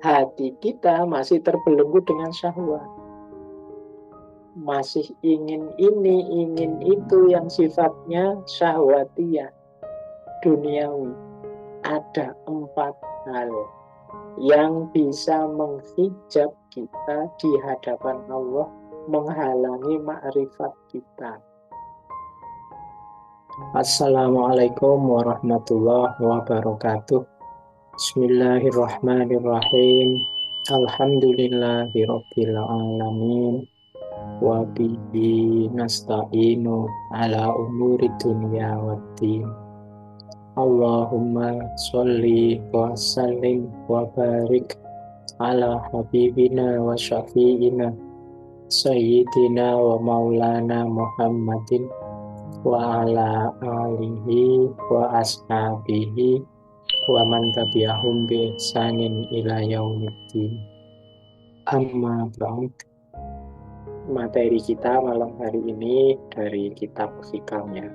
hati kita masih terbelenggu dengan syahwat. Masih ingin ini, ingin itu yang sifatnya syahwatiyah, duniawi. Ada 4 hal yang bisa menghijab kita di hadapan Allah, menghalangi ma'rifat kita. Assalamualaikum warahmatullahi wabarakatuh. Bismillahirrahmanirrahim. Alhamdulillahirabbil alamin. Wa bihi nasta'inu ala umuri dunya waddin. Allahumma sholli wa sallim wa barik ala habibina wa syafi'ina sayyidina wa maulana Muhammadin wa ala alihi wa ashabihi wa man tabi'ahum bi ihsanin ila yaumiddin. Amma ba'd. Materi kita malam hari ini dari kitab Hikamnya.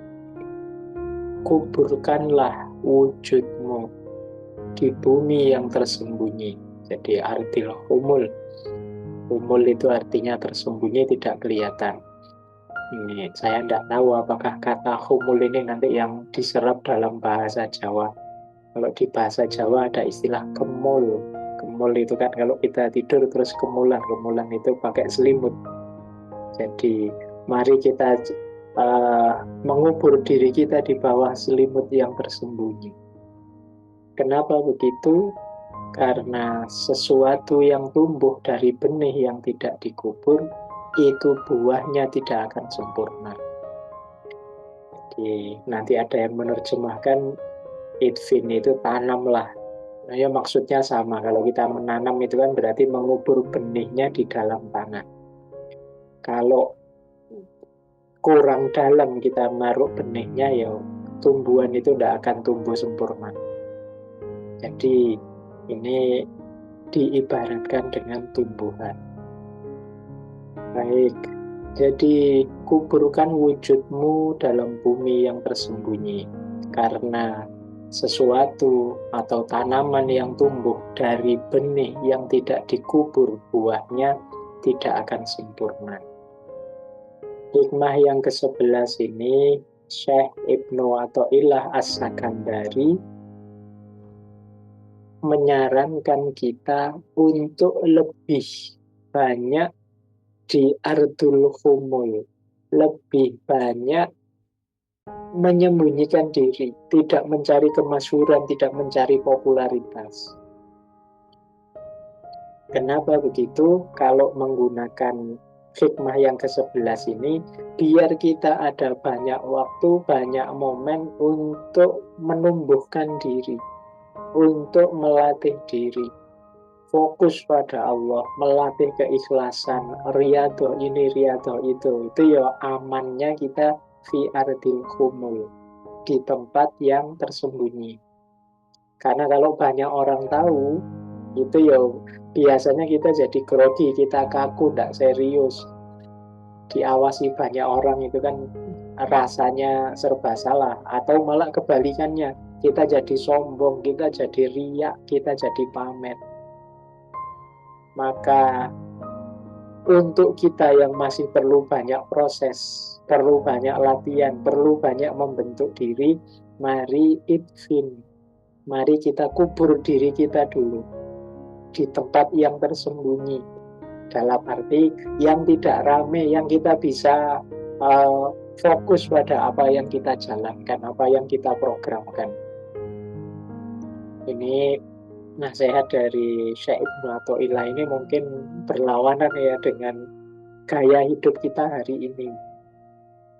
Kuburkanlah wujudmu di bumi yang tersembunyi. Jadi artil humul. Humul itu artinya tersembunyi, tidak kelihatan. Ini saya tidak tahu apakah kata humul ini nanti yang diserap dalam bahasa Jawa. Kalau di bahasa Jawa ada istilah kemul. Kemul itu kan kalau kita tidur terus kemulan. Kemulan itu pakai selimut. Jadi mari kita mengubur diri kita di bawah selimut yang tersembunyi. Kenapa begitu? Karena sesuatu yang tumbuh dari benih yang tidak dikubur, itu buahnya tidak akan sempurna. Jadi nanti ada yang menerjemahkan idfin itu tanamlah. Nah, ya maksudnya sama. Kalau kita menanam itu kan berarti mengubur benihnya di dalam tanah. Kalau kurang dalam kita naruh benihnya, ya tumbuhan itu tidak akan tumbuh sempurna. Jadi ini diibaratkan dengan tumbuhan. Baik, jadi kuburkan wujudmu dalam bumi yang tersembunyi, karena sesuatu atau tanaman yang tumbuh dari benih yang tidak dikubur, buahnya tidak akan sempurna. Hikmah yang ke-11 ini Syekh Ibnu Athaillah As-Sakandari menyarankan kita untuk lebih banyak di ardul humul, lebih banyak menyembunyikan diri, tidak mencari kemasyhuran, tidak mencari popularitas. Kenapa begitu? Kalau menggunakan hikmah yang ke-11 ini, biar kita ada banyak waktu, banyak momen untuk menumbuhkan diri, untuk melatih diri, fokus pada Allah, melatih keikhlasan, riyadhah ini, riyadhah itu ya amannya kita fi ardil humul, di tempat yang tersembunyi. Karena kalau banyak orang tahu, itu ya biasanya kita jadi grogi, kita kaku, tidak serius. Diawasi banyak orang itu kan rasanya serba salah. Atau malah kebalikannya, kita jadi sombong, kita jadi riak, kita jadi pamer. Maka untuk kita yang masih perlu banyak proses, perlu banyak latihan, perlu banyak membentuk diri, mari idfin, mari kita kubur diri kita dulu di tempat yang tersembunyi, dalam arti yang tidak ramai, yang kita bisa fokus pada apa yang kita jalankan, apa yang kita programkan. Ini nasihat dari Syekh Ibnu Athaillah ini mungkin berlawanan ya dengan gaya hidup kita hari ini.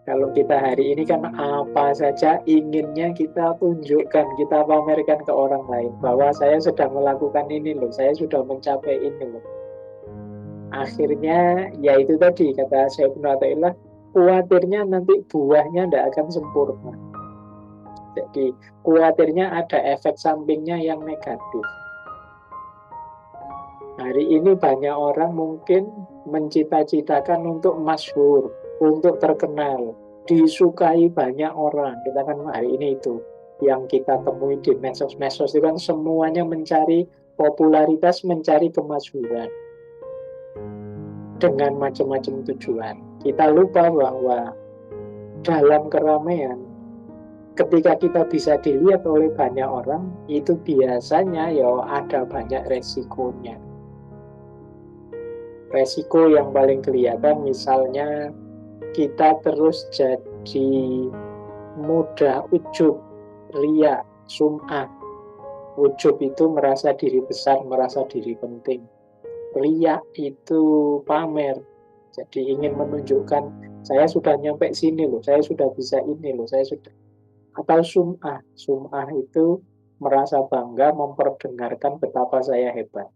Kalau kita hari ini kan apa saja inginnya kita tunjukkan, kita pamerkan ke orang lain, bahwa saya sedang melakukan ini loh, saya sudah mencapai ini loh. Akhirnya ya itu tadi kata Syekh Ibnu Athaillah, khawatirnya nanti buahnya tidak akan sempurna. Jadi khawatirnya ada efek sampingnya yang negatif. Hari ini banyak orang mungkin mencita-citakan untuk masyhur, untuk terkenal, disukai banyak orang. Kita kan hari ini itu yang kita temui di medsos-medsos itu kan semuanya mencari popularitas mencari kemasyhuran dengan macam-macam tujuan. Kita lupa bahwa dalam keramaian, ketika kita bisa dilihat oleh banyak orang, itu biasanya ya ada banyak resikonya. Resiko yang paling kelihatan misalnya kita terus jadi mudah ujub, riya, sum'ah. Ujub itu merasa diri besar, merasa diri penting. Riya itu pamer, jadi ingin menunjukkan saya sudah nyampe sini loh, saya sudah bisa ini loh, saya sudah. Atau sum'ah, sum'ah itu merasa bangga memperdengarkan betapa saya hebat.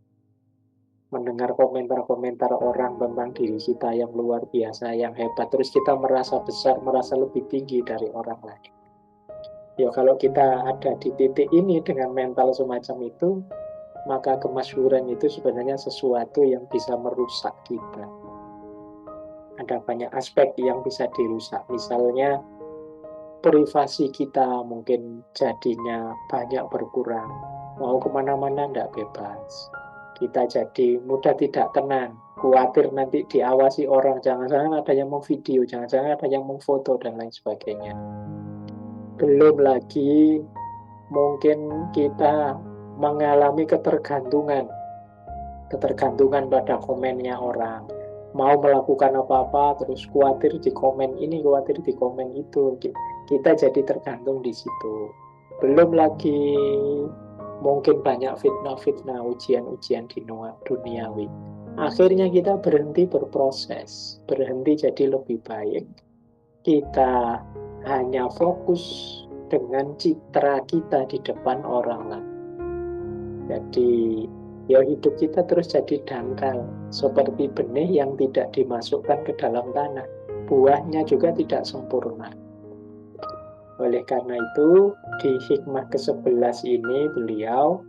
Mendengar komentar-komentar orang tentang diri kita yang luar biasa, yang hebat, terus kita merasa besar, merasa lebih tinggi dari orang lain. Ya kalau kita ada di titik ini dengan mental semacam itu, maka kemasyhuran itu sebenarnya sesuatu yang bisa merusak kita. Ada banyak aspek yang bisa dirusak. Misalnya privasi kita mungkin jadinya banyak berkurang. Mau kemana-mana tidak bebas. Kita jadi mudah tidak tenang. Khawatir nanti diawasi orang. Jangan-jangan ada yang mau video, jangan-jangan ada yang mau foto, dan lain sebagainya. Belum lagi mungkin kita mengalami ketergantungan pada komennya orang. Mau melakukan apa-apa terus khawatir di komen ini, khawatir di komen itu. Kita jadi tergantung di situ. Belum lagi mungkin banyak fitnah-fitnah, ujian-ujian di duniawi. Akhirnya kita berhenti berproses, berhenti jadi lebih baik. Kita hanya fokus dengan citra kita di depan orang lain. Jadi ya hidup kita terus jadi dangkal, seperti benih yang tidak dimasukkan ke dalam tanah. Buahnya juga tidak sempurna. Oleh karena itu, di hikmah ke-11 ini beliau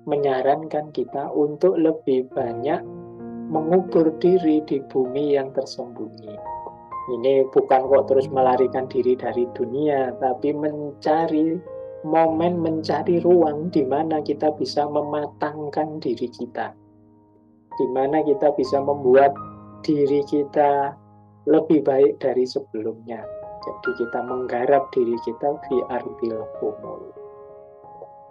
menyarankan kita untuk lebih banyak mengubur diri di bumi yang tersembunyi. Ini bukan kok terus melarikan diri dari dunia, tapi mencari momen, mencari ruang di mana kita bisa mematangkan diri kita, di mana kita bisa membuat diri kita lebih baik dari sebelumnya. Jadi kita menggarap diri kita fi ardil humul.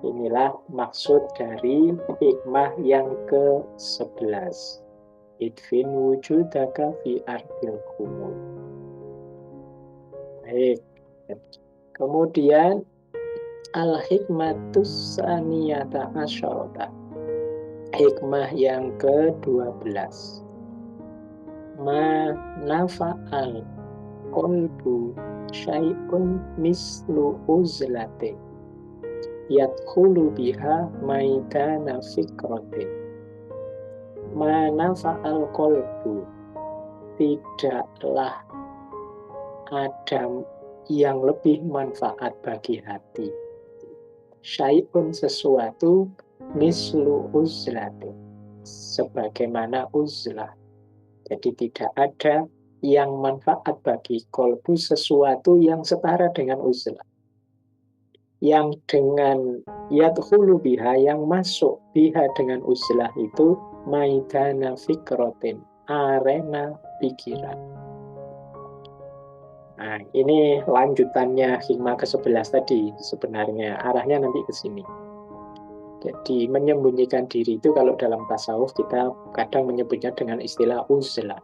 Inilah maksud dari hikmah yang ke-11. Idfin wujudaka fi ardil humul. Baik. Kemudian al-hikmatus saniyata asyarata. Hikmah yang ke-12. Ma nafa'al qalbu syai'un mislu uzlatin yadkhulu biha maidana fikratin. Ma nafa'al qalbu, tidaklah ada yang lebih manfaat bagi hati. Syai'un, sesuatu, mislu uzlatin, sebagaimana uzlah. Jadi tidak ada yang manfaat bagi kolbu, sesuatu yang setara dengan uzlah. Yang dengan yadkhulu biha, yang masuk biha dengan uzlah itu maidana fikrotin, arena pikiran. Nah, ini lanjutannya hikmah ke-11 tadi sebenarnya. Arahnya nanti ke sini. Jadi menyembunyikan diri itu kalau dalam tasawuf kita kadang menyebutnya dengan istilah uzlah.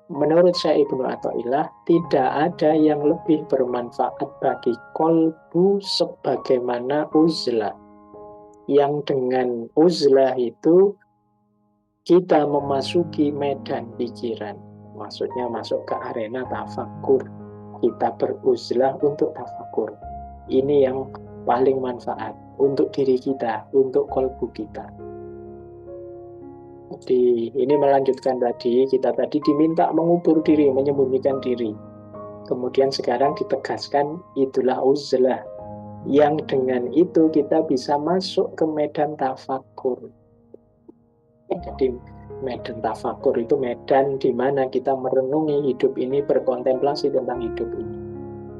Menurut Syekh Ibnu Athaillah, tidak ada yang lebih bermanfaat bagi kolbu sebagaimana uzlah. Yang dengan uzlah itu kita memasuki medan pikiran. Maksudnya masuk ke arena tafakkur. Kita beruzlah untuk tafakkur. Ini yang paling manfaat untuk diri kita, untuk kolbu kita. Jadi ini melanjutkan tadi, kita tadi diminta mengubur diri, menyembunyikan diri. Kemudian sekarang ditegaskan itulah uzlah. Yang dengan itu kita bisa masuk ke medan tafakkur. Jadi medan tafakkur itu medan di mana kita merenungi hidup ini, berkontemplasi tentang hidup ini.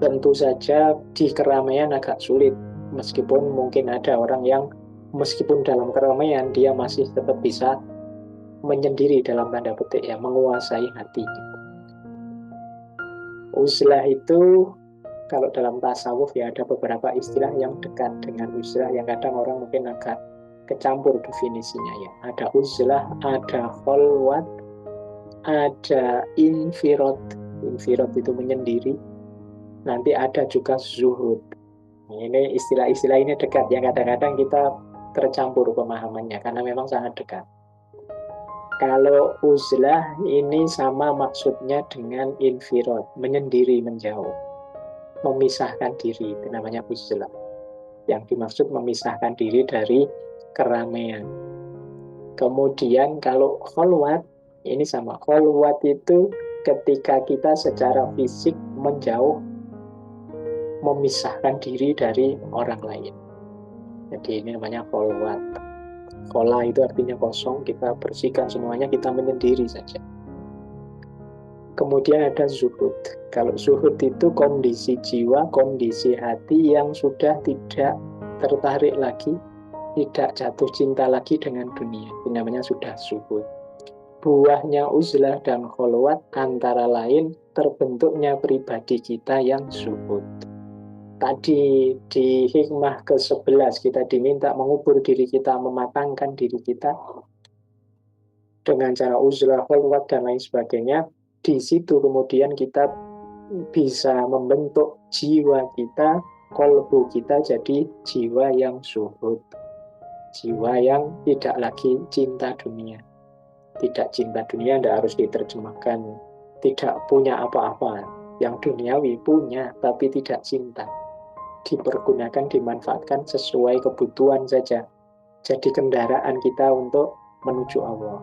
Tentu saja di keramaian agak sulit, meskipun mungkin ada orang yang meskipun dalam keramaian dia masih tetap bisa menyendiri dalam tanda petik ya, menguasai hatinya. Uzlah itu kalau dalam tasawuf ya ada beberapa istilah yang dekat dengan uzlah yang kadang orang mungkin agak kecampur definisinya ya. Ada uzlah, ada kholwat, ada infirot. Infirot itu menyendiri. Nanti ada juga zuhud. Ini istilah-istilah ini dekat yang kadang-kadang kita tercampur pemahamannya karena memang sangat dekat. Kalau uzlah ini sama maksudnya dengan infirot, menyendiri, menjauh, memisahkan diri, itu namanya uzlah. Yang dimaksud memisahkan diri dari keramaian. Kemudian kalau kholwat, ini sama. Kholwat itu ketika kita secara fisik menjauh, memisahkan diri dari orang lain. Jadi ini namanya kholwat. Khola itu artinya kosong, kita bersihkan semuanya, kita menyendiri saja. Kemudian ada zuhud. Kalau zuhud itu kondisi jiwa, kondisi hati yang sudah tidak tertarik lagi, tidak jatuh cinta lagi dengan dunia. Ini namanya sudah zuhud. Buahnya uzlah dan kholwat antara lain terbentuknya pribadi kita yang zuhud. Tadi di hikmah ke-11 kita diminta mengubur diri kita, mematangkan diri kita dengan cara uzlah, kholwat, dan lain sebagainya. Di situ kemudian kita bisa membentuk jiwa kita, kolbu kita jadi jiwa yang zuhud. Jiwa yang tidak lagi cinta dunia. Tidak cinta dunia tidak harus diterjemahkan tidak punya apa-apa. Yang duniawi punya, tapi tidak cinta. Dipergunakan, dimanfaatkan sesuai kebutuhan saja. Jadi kendaraan kita untuk menuju Allah.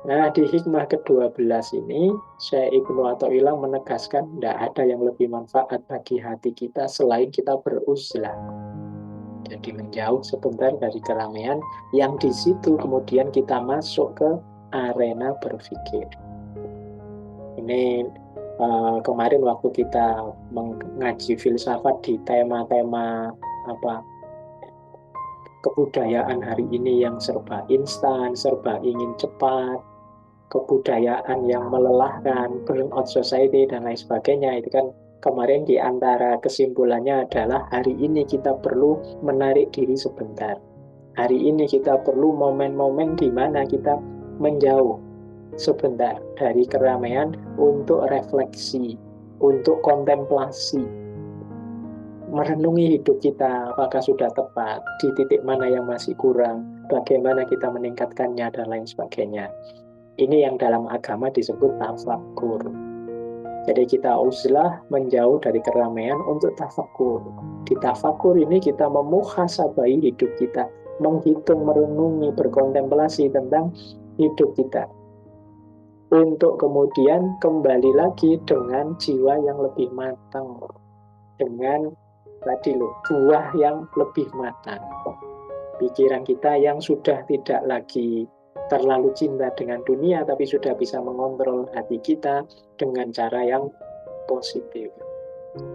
Nah, di hikmah ke-12 ini, Syekh Ibnu Athaillah menegaskan tidak ada yang lebih manfaat bagi hati kita selain kita beruzlah. Jadi menjauh sebentar dari keramaian, yang di situ kemudian kita masuk ke arena berpikir. Ini kemarin waktu kita mengaji filsafat di tema-tema kebudayaan hari ini yang serba instan, serba ingin cepat, kebudayaan yang melelahkan, burnout society dan lain sebagainya, itu kan kemarin di antara kesimpulannya adalah hari ini kita perlu menarik diri sebentar. Hari ini kita perlu momen-momen di mana kita menjauh sebentar dari keramaian untuk refleksi, untuk kontemplasi, merenungi hidup kita, apakah sudah tepat, di titik mana yang masih kurang, bagaimana kita meningkatkannya, dan lain sebagainya. Ini yang dalam agama disebut tafakkur. Jadi kita uzlah, menjauh dari keramaian untuk tafakkur. Di tafakkur ini kita memuhasabai hidup kita, menghitung, merenungi, berkontemplasi tentang hidup kita. Untuk kemudian kembali lagi dengan jiwa yang lebih matang. Dengan buah yang lebih matang. Pikiran kita yang sudah tidak lagi terlalu cinta dengan dunia, tapi sudah bisa mengontrol hati kita dengan cara yang positif.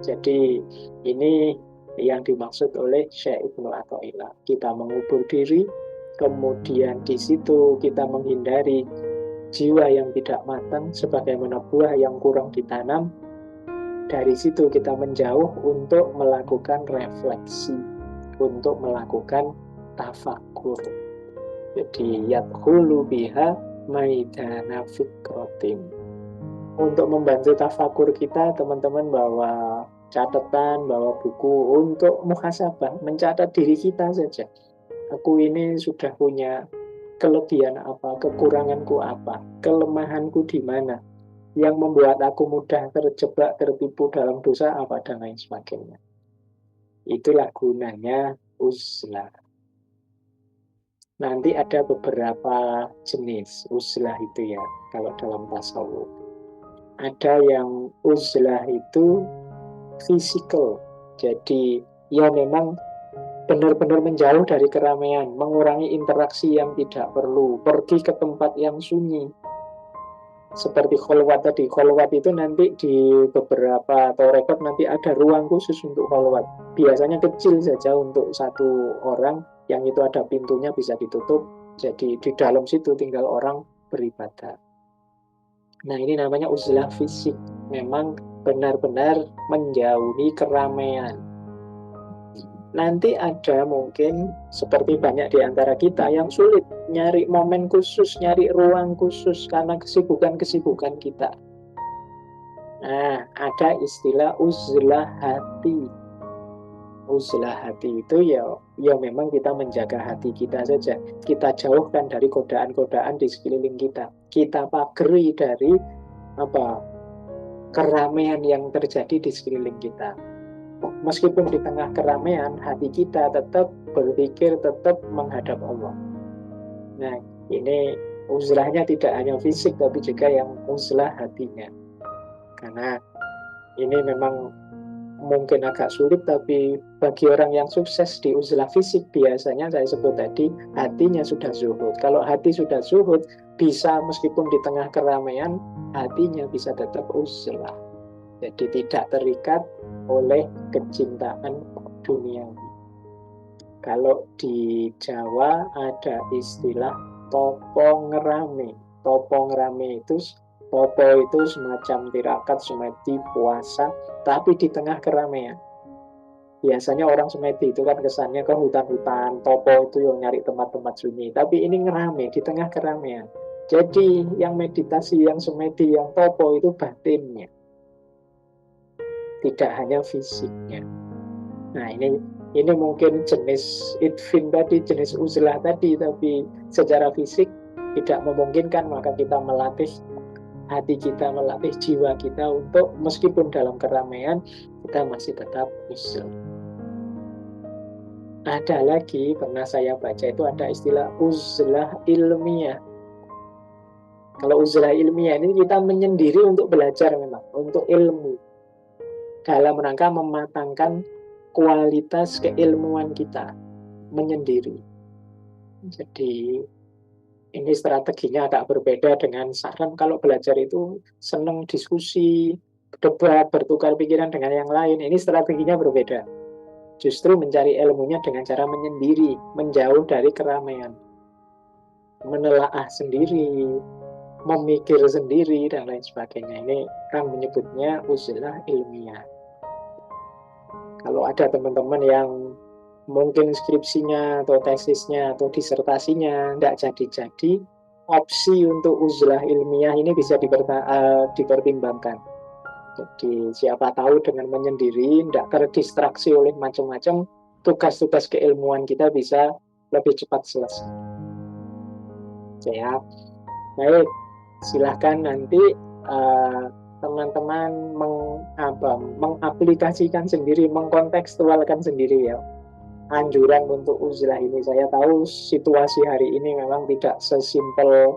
Jadi ini yang dimaksud oleh Syekh Ibnu Athaillah. Kita mengubur diri, kemudian di situ kita menghindari jiwa yang tidak matang sebagaimana buah yang kurang ditanam. Dari situ kita menjauh untuk melakukan refleksi, untuk melakukan tafakkur. Jadi yadkhulu biha maidana fikrotim. Untuk membantu tafakkur kita, teman-teman bawa catatan, bawa buku untuk muhasabah, mencatat diri kita saja. Aku ini sudah punya kelebihan apa, kekuranganku apa, kelemahanku di mana, yang membuat aku mudah terjebak, tertipu dalam dosa apa, dan lain sebagainya. Itulah gunanya uzlah. Nanti ada beberapa jenis uzlah itu ya, kalau dalam tasawuf. Ada yang uzlah itu fisikal, jadi ya memang benar-benar menjauh dari keramaian, mengurangi interaksi yang tidak perlu, pergi ke tempat yang sunyi. Seperti kholwat tadi, kholwat itu nanti di beberapa tarekat nanti ada ruang khusus untuk kholwat. Biasanya kecil saja untuk satu orang, yang itu ada pintunya bisa ditutup. Jadi di dalam situ tinggal orang beribadah. Nah, ini namanya uzlah fisik. Memang benar-benar menjauhi keramaian. Nanti ada mungkin seperti banyak di antara kita yang sulit nyari momen khusus, nyari ruang khusus karena kesibukan-kesibukan kita. Nah, ada istilah uzlah hati. Uzlah hati itu ya memang kita menjaga hati kita saja. Kita jauhkan dari godaan-godaan di sekeliling kita. Kita pagari dari keramaian yang terjadi di sekeliling kita. Meskipun di tengah keramaian, hati kita tetap berpikir, tetap menghadap Allah. Nah, ini uzlahnya tidak hanya fisik, tapi juga yang uzlah hatinya. Karena ini memang mungkin agak sulit, tapi bagi orang yang sukses di uzlah fisik, biasanya saya sebut tadi, hatinya sudah zuhud. Kalau hati sudah zuhud, bisa meskipun di tengah keramaian, hatinya bisa tetap uzlah. Jadi tidak terikat oleh kecintaan dunia. Kalau di Jawa ada istilah topo ngerame. Topo ngerame itu, topo itu semacam tirakat, semedi, puasa, tapi di tengah keramaian. Biasanya orang semedi itu kan kesannya ke hutan-hutan, topo itu yang nyari tempat-tempat sunyi. Tapi ini ngerame di tengah keramaian. Jadi yang meditasi, yang semedi, yang topo itu batinnya, tidak hanya fisiknya. Nah, ini mungkin jenis idfin tadi, jenis uzlah tadi, tapi secara fisik tidak memungkinkan, maka kita melatih hati kita, melatih jiwa kita untuk meskipun dalam keramaian kita masih tetap uzlah. Ada lagi, pernah saya baca itu ada istilah uzlah ilmiah. Kalau uzlah ilmiah ini kita menyendiri untuk belajar, memang untuk ilmu, dalam rangka mematangkan kualitas keilmuan kita menyendiri. Jadi ini strateginya agak berbeda dengan saran. Kalau belajar itu senang diskusi, debat, bertukar pikiran dengan yang lain. Ini strateginya berbeda. Justru mencari ilmunya dengan cara menyendiri, menjauh dari keramaian, menelaah sendiri, memikir sendiri, dan lain sebagainya. Ini kan menyebutnya uzlah ilmiah. Kalau ada teman-teman yang mungkin skripsinya atau tesisnya atau disertasinya tidak jadi-jadi, opsi untuk uzlah ilmiah ini bisa dipertimbangkan. Jadi siapa tahu dengan menyendiri, tidak terdistraksi oleh macam-macam, tugas-tugas keilmuan kita bisa lebih cepat selesai. Ya, baik, silahkan nanti teman-teman mengaplikasikan sendiri, mengkontekstualkan sendiri ya anjuran untuk uzlah ini. Saya tahu situasi hari ini memang tidak sesimpel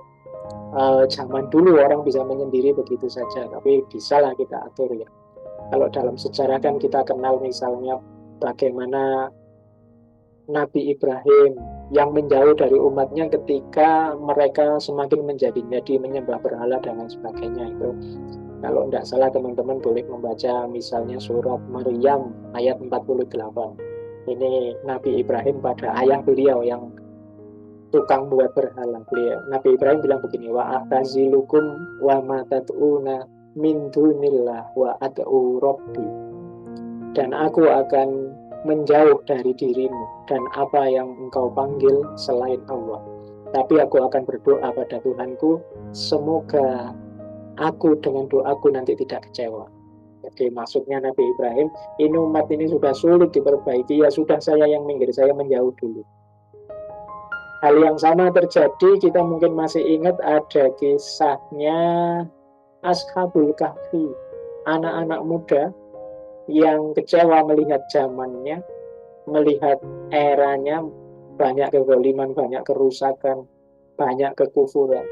zaman dulu orang bisa menyendiri begitu saja, tapi bisalah kita atur ya. Kalau dalam sejarah kan kita kenal misalnya bagaimana Nabi Ibrahim yang menjauh dari umatnya ketika mereka semakin menjadi menyembah berhala dan lain sebagainya. Itu kalau tidak salah teman-teman boleh membaca misalnya surat Maryam ayat 48. Ini Nabi Ibrahim pada ayah beliau yang tukang buat berhala. Nabi Ibrahim bilang begini, wa a'tazilukum wa ma tad'una min dunillah wa ad'u rabbi. Dan aku akan menjauh dari dirimu dan apa yang engkau panggil selain Allah. Tapi aku akan berdoa pada Tuhanku, semoga aku dengan doaku nanti tidak kecewa. Jadi maksudnya Nabi Ibrahim, ini umat ini sudah sulit diperbaiki, ya sudah saya yang minggir, saya menjauh dulu. Hal yang sama terjadi, kita mungkin masih ingat ada kisahnya Ashabul Kahfi, anak-anak muda yang kecewa melihat zamannya, melihat eranya, banyak kezaliman, banyak kerusakan, banyak kekufuran,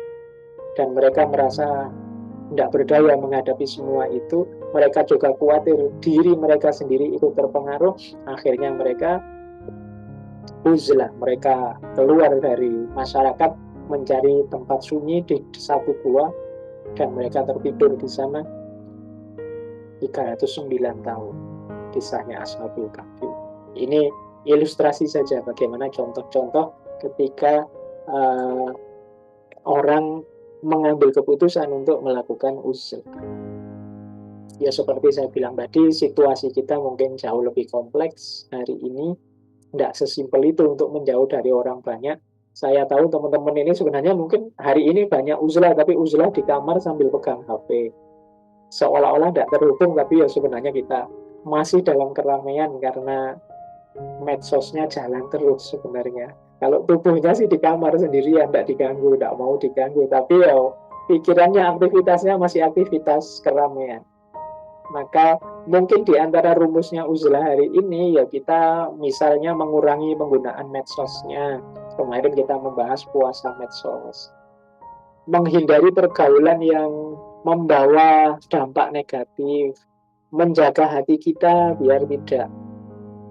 dan mereka merasa tidak berdaya menghadapi semua itu. Mereka juga khawatir diri mereka sendiri ikut terpengaruh. Akhirnya mereka uzlah, mereka keluar dari masyarakat, mencari tempat sunyi di satu gua, dan mereka tertidur di sana 309 tahun. Kisahnya Ashabul Kahfi. Ini ilustrasi saja bagaimana contoh-contoh ketika orang mengambil keputusan untuk melakukan uzlah. Ya seperti saya bilang tadi, situasi kita mungkin jauh lebih kompleks hari ini. Tidak sesimpel itu untuk menjauh dari orang banyak. Saya tahu teman-teman ini sebenarnya mungkin hari ini banyak uzlah, tapi uzlah di kamar sambil pegang HP. Seolah-olah tidak terhubung, tapi ya sebenarnya kita masih dalam keramaian karena medsosnya jalan terus sebenarnya. Kalau tubuhnya sih di kamar sendirian, tidak diganggu, tidak mau diganggu. Tapi ya pikirannya, aktivitasnya masih aktivitas keramaian. Maka mungkin di antara rumusnya uzlah hari ini ya kita misalnya mengurangi penggunaan medsosnya. Kemarin kita membahas puasa medsos. Menghindari pergaulan yang membawa dampak negatif. Menjaga hati kita biar tidak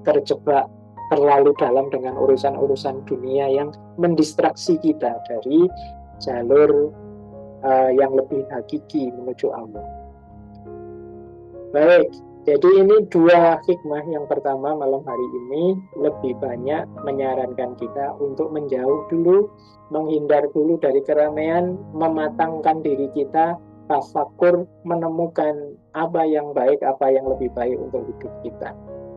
terjebak terlalu dalam dengan urusan-urusan dunia yang mendistraksi kita dari jalur yang lebih hakiki menuju Allah. Baik, jadi ini dua hikmah. Yang pertama malam hari ini lebih banyak menyarankan kita untuk menjauh dulu, menghindar dulu dari keramaian, mematangkan diri kita, tafakur, menemukan apa yang baik, apa yang lebih baik untuk hidup kita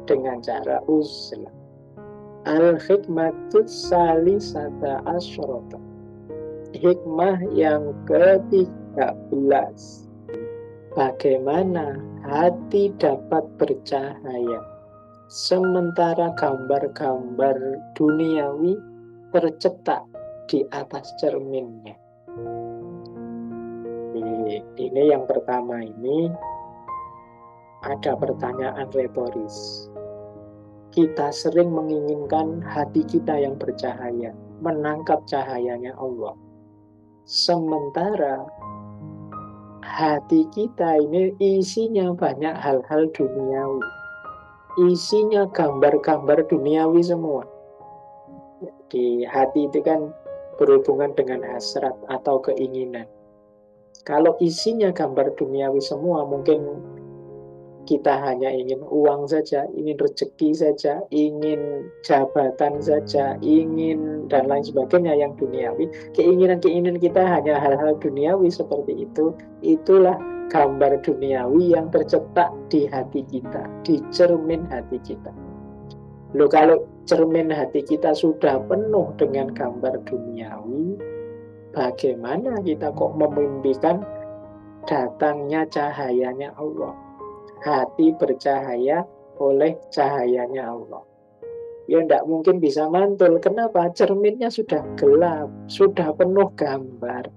dengan cara uzlah. Al-hikmatu salisata asyrata. Hikmah yang ke-13. Bagaimana hati dapat bercahaya sementara gambar-gambar duniawi tercetak di atas cerminnya. Ini yang pertama, ini ada pertanyaan retoris. Kita sering menginginkan hati kita yang bercahaya, menangkap cahayanya Allah. Sementara hati kita ini isinya banyak hal-hal duniawi. Isinya gambar-gambar duniawi semua. Di hati itu kan berhubungan dengan hasrat atau keinginan. Kalau isinya gambar duniawi semua, mungkin kita hanya ingin uang saja, ingin rezeki saja, ingin jabatan saja, ingin dan lain sebagainya yang duniawi. Keinginan-keinginan kita hanya hal-hal duniawi seperti itu. Itulah gambar duniawi yang tercetak di hati kita, di cermin hati kita. Loh, kalau cermin hati kita sudah penuh dengan gambar duniawi, bagaimana kita kok memimpikan datangnya cahayanya Allah? Hati bercahaya oleh cahayanya Allah. Ya tidak mungkin bisa mantul. Kenapa? Cerminnya sudah gelap, sudah penuh gambar.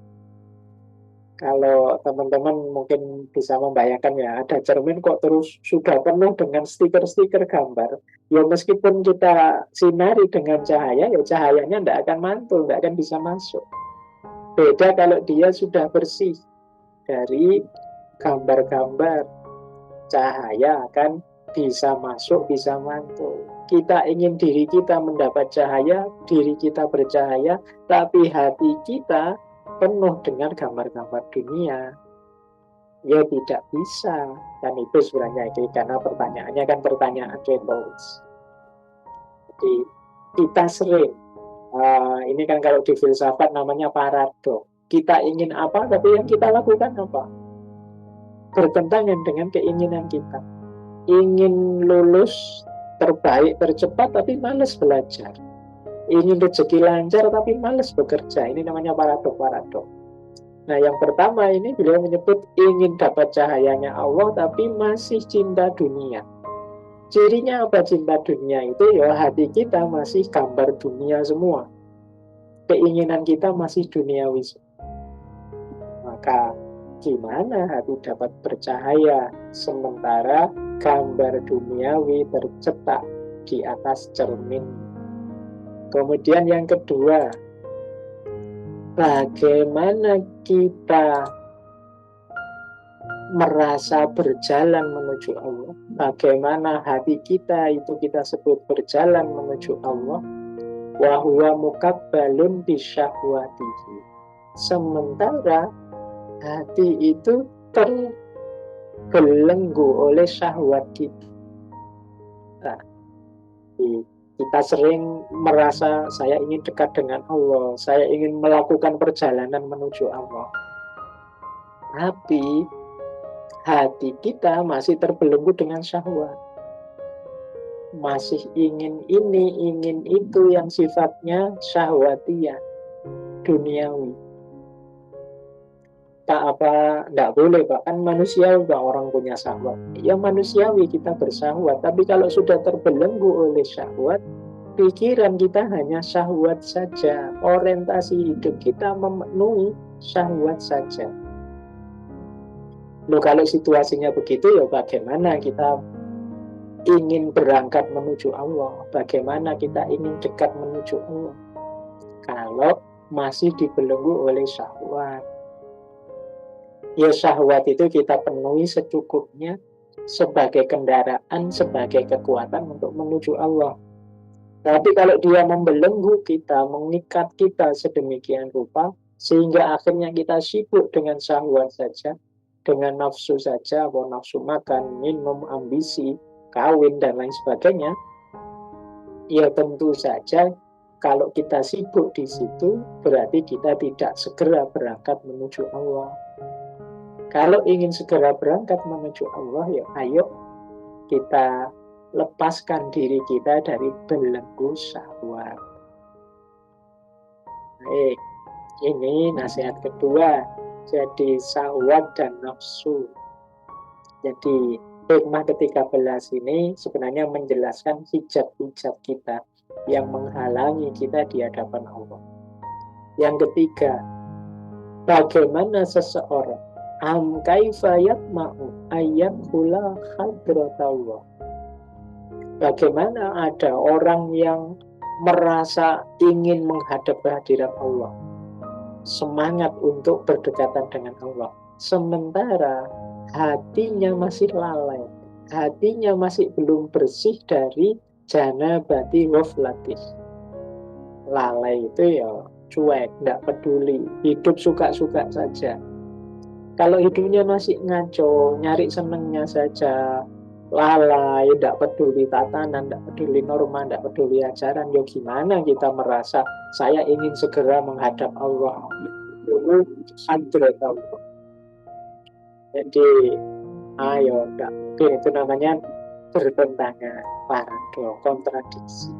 Kalau teman-teman mungkin bisa membayangkan ya, ada cermin kok terus sudah penuh dengan stiker-stiker gambar. Ya meskipun kita sinari dengan cahaya, ya cahayanya tidak akan mantul, tidak akan bisa masuk. Beda kalau dia sudah bersih dari gambar-gambar, cahaya akan bisa masuk, bisa mantul. Kita ingin diri kita mendapat cahaya, diri kita bercahaya, tapi hati kita penuh dengan gambar-gambar dunia. Ya tidak bisa. Dan itu sebenarnya karena pertanyaannya kan pertanyaan retoris. Jadi kita sering, ini kan kalau di filsafat namanya paradok. Kita ingin apa, tapi yang kita lakukan apa? Bertentangan dengan keinginan kita. Ingin lulus terbaik, tercepat, tapi malas belajar. Ingin rezeki lancar, tapi malas bekerja. Ini namanya paradok-paradok. Nah, yang pertama ini beliau menyebut ingin dapat cahayanya Allah, tapi masih cinta dunia. Cirinya apa cinta dunia itu? Ya hati kita masih gambar dunia semua. Keinginan kita masih duniawi. Maka gimana hati dapat bercahaya sementara gambar duniawi tercetak di atas cermin? Kemudian yang kedua, bagaimana kita merasa berjalan menuju Allah? Bagaimana hati kita itu kita sebut berjalan menuju Allah? Wa huwa mukabbalun bisyahwatihi. Sementara hati itu terbelenggu oleh syahwat kita. Kita sering merasa saya ingin dekat dengan Allah, saya ingin melakukan perjalanan menuju Allah. Tapi hati kita masih terbelenggu dengan syahwat. Masih ingin ini, ingin itu yang sifatnya syahwatiyah, duniawi. Tak apa, enggak boleh Pak, kan manusiawi Pak orang punya syahwat. Ya manusiawi kita bersyahwat, tapi kalau sudah terbelenggu oleh syahwat, pikiran kita hanya syahwat saja, orientasi hidup kita memenuhi syahwat saja. Loh kalau situasinya begitu ya bagaimana kita ingin berangkat menuju Allah, bagaimana kita ingin dekat menuju Allah kalau masih dibelenggu oleh syahwat. Ya syahwat itu kita penuhi secukupnya sebagai kendaraan, sebagai kekuatan untuk menuju Allah. Tapi kalau dia membelenggu kita, mengikat kita sedemikian rupa, sehingga akhirnya kita sibuk dengan syahwat saja, dengan nafsu saja, atau nafsu makan, minum, ambisi, kawin, dan lain sebagainya, ya tentu saja kalau kita sibuk di situ, berarti kita tidak segera berangkat menuju Allah. Kalau ingin segera berangkat menuju Allah, ya ayo kita lepaskan diri kita dari belenggu syahwat. Baik, ini nasihat kedua. Jadi syahwat dan nafsu. Jadi hikmah ke-13 ini sebenarnya menjelaskan hijab-hijab kita yang menghalangi kita di hadapan Allah. Yang ketiga, bagaimana seseorang kaifa yatma'u ayyadkhula hadratallah. Bagaimana ada orang yang merasa ingin menghadap kehadiran Allah, semangat untuk berdekatan dengan Allah, sementara hatinya masih lalai, hatinya masih belum bersih dari janabati ghaflatis. Lalai itu ya cuek, tidak peduli, hidup suka-suka saja. Kalau hidupnya masih ngaco, nyari senengnya saja, lalai, tidak peduli tatanan, tidak peduli norma, tidak peduli ajaran, ya gimana kita merasa saya ingin segera menghadap Allah. Jadi ayo, tidak mungkin, itu namanya bertentangan, paradoks, kontradiksi.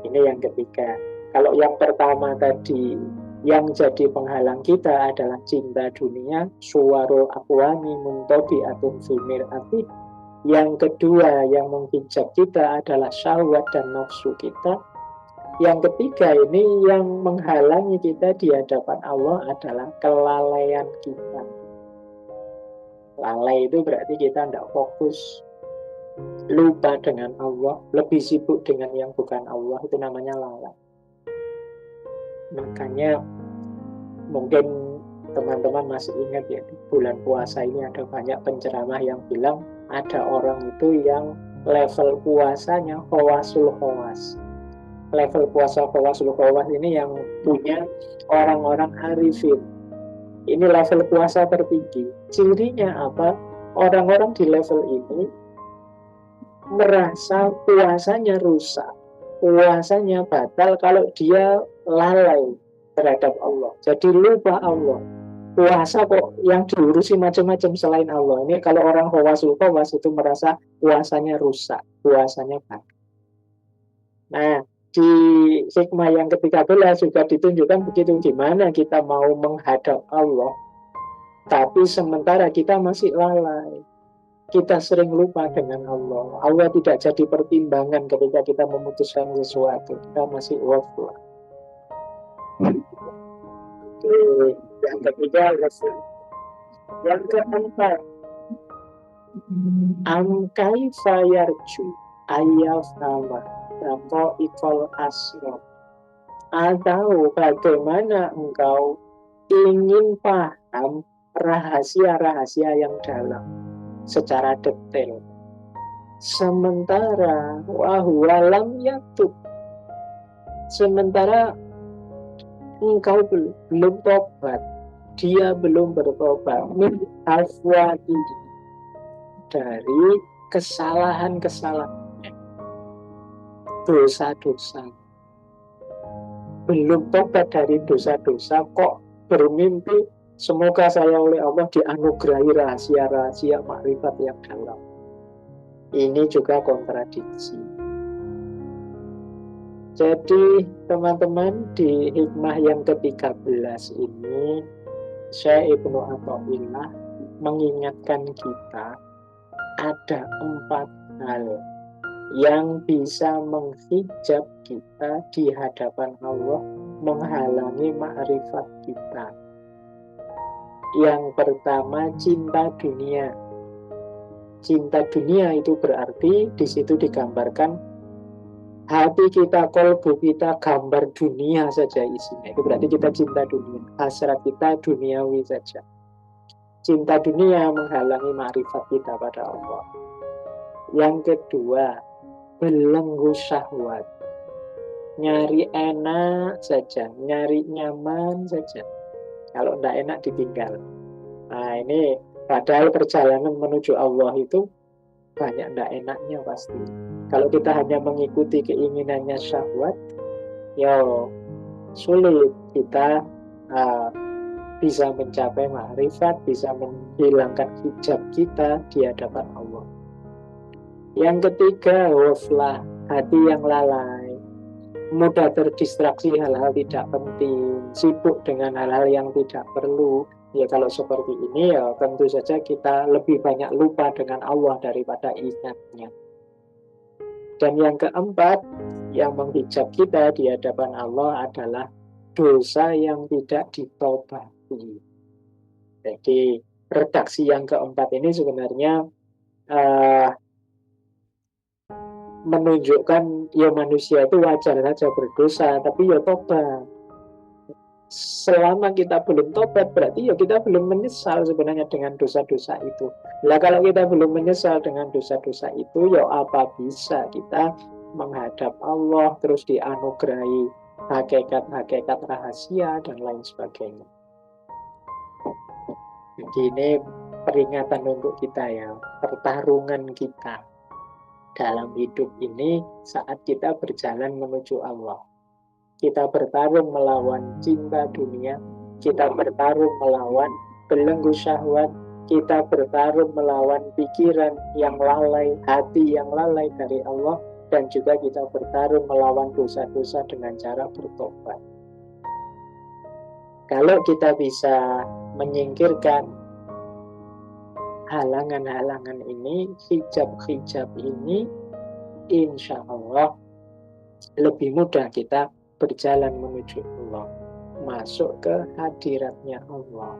Ini yang ketiga. Kalau yang pertama tadi, yang jadi penghalang kita adalah cinta dunia, suwarul akwani muntobi atun fimir ati. Yang kedua yang menghijab kita adalah syahwat dan nafsu kita. Yang ketiga ini yang menghalangi kita di hadapan Allah adalah kelalaian kita. Lalai itu berarti kita tidak fokus, lupa dengan Allah, lebih sibuk dengan yang bukan Allah, itu namanya lalai. Makanya mungkin teman-teman masih ingat ya, di bulan puasa ini ada banyak penceramah yang bilang ada orang itu yang level puasanya khawasul khawas. Level puasa khawasul khawas ini yang punya orang-orang arifin. Ini level puasa tertinggi. Cirinya apa? Orang-orang di level ini merasa puasanya rusak, puasanya batal kalau dia lalai terhadap Allah. Jadi lupa Allah. Puasa kok yang diurusi macam-macam selain Allah. Ini kalau orang khawasul khawas itu merasa puasanya rusak, puasanya batal. Nah, di hikmah yang ke-13 juga ditunjukkan begitu, gimana kita mau menghadap Allah, tapi sementara kita masih lalai. Kita sering lupa dengan Allah. Allah tidak jadi pertimbangan ketika kita memutuskan sesuatu. Kita masih ghaflah. Yang ketiga, yang keempat, kaifa yarju ayyafama atau ikol asro. Atau bagaimana engkau ingin paham rahasia-rahasia yang dalam secara detail, sementara wahualam yatub, sementara engkau belum tobat, dia belum bertobat min afwati, dari kesalahan-kesalahan, dosa-dosa, belum tobat dari dosa-dosa kok bermimpi semoga saya oleh Allah dianugerahi rahasia-rahasia makrifat yang dalam. Ini juga kontradiksi. Jadi teman-teman, di hikmah yang ke-13 ini Syekh Ibnu Athaillah mengingatkan kita ada 4 hal yang bisa menghijab kita di hadapan Allah, menghalangi makrifat kita. Yang pertama, cinta dunia. Cinta dunia itu berarti di situ digambarkan hati kita, kolbu kita, gambar dunia saja isinya. Itu berarti kita cinta dunia. Hasrat kita duniawi saja. Cinta dunia menghalangi makrifat kita pada Allah. Yang kedua, belenggu syahwat. Nyari enak saja, nyari nyaman saja. Kalau tidak enak ditinggal. Nah ini padahal perjalanan menuju Allah itu banyak tidak enaknya pasti. Kalau kita hanya mengikuti keinginannya syahwat, ya sulit kita bisa mencapai makrifat, bisa menghilangkan hijab kita di hadapan Allah. Yang ketiga, waflah, hati yang lalai, mudah terdistraksi hal-hal tidak penting, sibuk dengan hal-hal yang tidak perlu. Ya kalau seperti ini ya tentu saja kita lebih banyak lupa dengan Allah daripada ingatnya. Dan yang keempat, yang menghijab kita di hadapan Allah adalah dosa yang tidak ditobati. Jadi redaksi yang keempat ini sebenarnya menunjukkan ya manusia itu wajar saja berdosa, tapi ya tobat. Selama kita belum tobat berarti ya kita belum menyesal sebenarnya dengan dosa-dosa itu. Nah kalau kita belum menyesal dengan dosa-dosa itu, ya apa bisa kita menghadap Allah terus dianugerahi hakikat-hakikat rahasia dan lain sebagainya. Jadi ini peringatan untuk kita ya, pertarungan kita dalam hidup ini saat kita berjalan menuju Allah. Kita bertarung melawan cinta dunia, kita bertarung melawan belenggu syahwat, kita bertarung melawan pikiran yang lalai, hati yang lalai dari Allah, dan juga kita bertarung melawan dosa-dosa dengan cara bertobat. Kalau kita bisa menyingkirkan halangan-halangan ini, hijab-hijab ini, insya Allah lebih mudah kita berjalan menuju Allah, masuk ke hadiratnya Allah.